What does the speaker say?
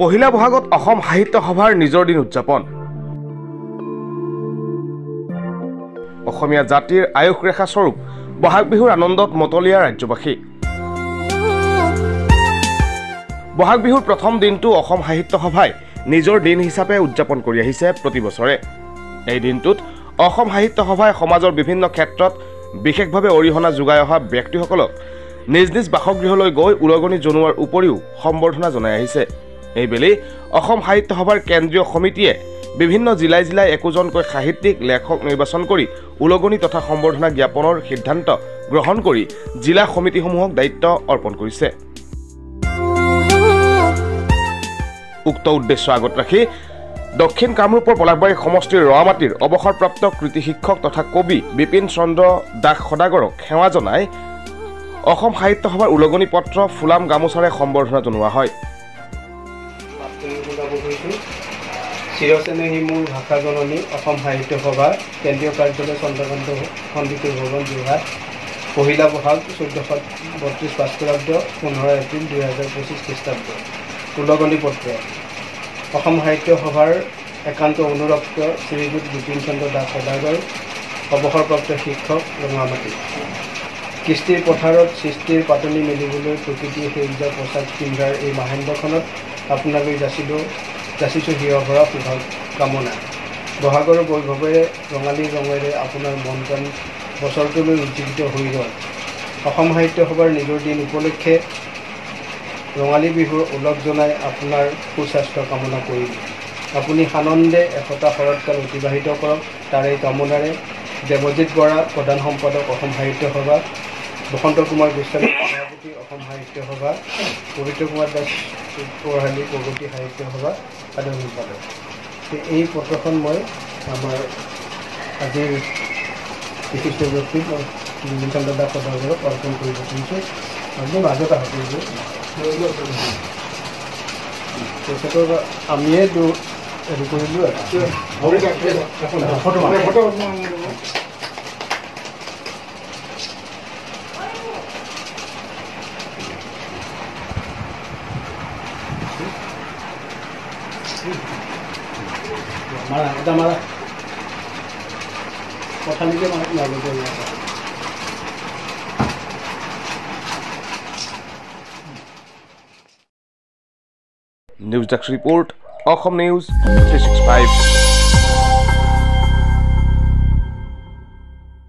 পহিলা বহাগত অসম সাহিত্য সভাৰ নিজৰ দিন উদযাপন অসমীয়া জাতিৰ আয়ুস ৰেখা স্বৰূপ বহাগ বিহুৰ আনন্দত মতলীয়া ৰাজ্যবাসী বহাগ বিহুৰ প্ৰথম দিনটো অসম সাহিত্য সভাই নিজৰ দিন হিচাপে উদযাপন কৰি আহিছে প্ৰতি বছৰে এই দিনটোত অসম সাহিত্য সভাই সমাজৰ বিভিন্ন ক্ষেত্ৰত বিশেষভাৱে অৰিহণা যোগাই অহা ব্যক্তিসকলক নিজ নিজ বাসগৃহলৈ গৈ উলগনি জনোৱাৰ উপৰিও সম্বৰ্ধনা জনাই আহিছে এইবেলি অসম সাহিত্য সভাৰ কেন্দ্ৰীয় সমিতিয়ে বিভিন্ন জিলাই জিলাই একোজনকৈ সাহিত্যিক লেখক নিৰ্বাচন কৰি উলগনি তথা সম্বৰ্ধনা জ্ঞাপনৰ সিদ্ধান্ত গ্ৰহণ কৰি জিলা সমিতিসমূহক দায়িত্ব অৰ্পণ কৰিছে উক্ত উদ্দেশ্য আগত ৰাখি দক্ষিণ কামৰূপৰ পলাশবাৰী সমষ্টিৰ ৰৱামাটিৰ অৱসৰপ্ৰাপ্ত কৃতি শিক্ষক তথা কবি বিপিন চন্দ্ৰ দাস সদাগৰক সেৱা জনাই অসম সাহিত্য সভাৰ উলগনি পত্ৰ ফুলাম গামোচাৰে সম্বৰ্ধনা জনোৱা হয় চিৰচেনেহী মূল ভাষা জননী অসম সাহিত্য সভা কেন্দ্ৰীয় কাৰ্যালয় চন্দ্ৰকান্ত সন্দিকৈ ভৱন যোৰহাট পহিলা বহাগ 1432 পাঁচকৰাব্দ 15 এপ্ৰিল 2025 খ্ৰীষ্টাব্দ উলগনি পত্ৰ অসম সাহিত্য সভাৰ একান্ত অনুৰক্ত শ্ৰীযুত বিপিন চন্দ্ৰ দাস সদাগৰ অৱসৰপ্ৰাপ্ত শিক্ষক ৰঙামাটি কৃষ্টিৰ পথাৰত সৃষ্টিৰ পাতনি মেলিবলৈ প্ৰকৃতিয়ে সেউজীয়া পোচাক পিন্ধাৰ এই মাহেন্দ্ৰখনত আপোনালৈ যাচিছোঁ হিৰভৰা শুভ কামনা বহাগৰ বৈভৱেৰে ৰঙালী ৰঙেৰে আপোনাৰ মন প্ৰাণ বছৰটোলৈ উজ্জীৱিত হৈ গ'ল অসম সাহিত্য সভাৰ নিজৰ দিন উপলক্ষে ৰঙালী বিহুৰ ওলগ জনাই আপোনাৰ সুস্বাস্থ্য কামনা কৰিলোঁ আপুনি সানন্দে এশটা শৰৎকাল অতিবাহিত কৰক তাৰে কামনাৰে দেৱজিৎ বৰা প্ৰধান সম্পাদক অসম সাহিত্য সভা বসন্ত কুমাৰ গোস্বামী সভাপতি অসম সাহিত্য সভা পবিত্ৰ কুমাৰ দাস পঢ়ালী প্ৰগতি সাহিত্য সভা সাধাৰণ সম্পাদক এই পত্ৰখন মই আমাৰ আজিৰ বিশিষ্ট ব্যক্তি বিপিন চন্দ্ৰ দাস সদাগৰক অৰ্পণ কৰিব খুজিছোঁ আপুনি মাজত আহক তেখেতৰ আমিয়ে হেৰি কৰিলোঁ মাৰা কথা নিজে news desk report Assam news 365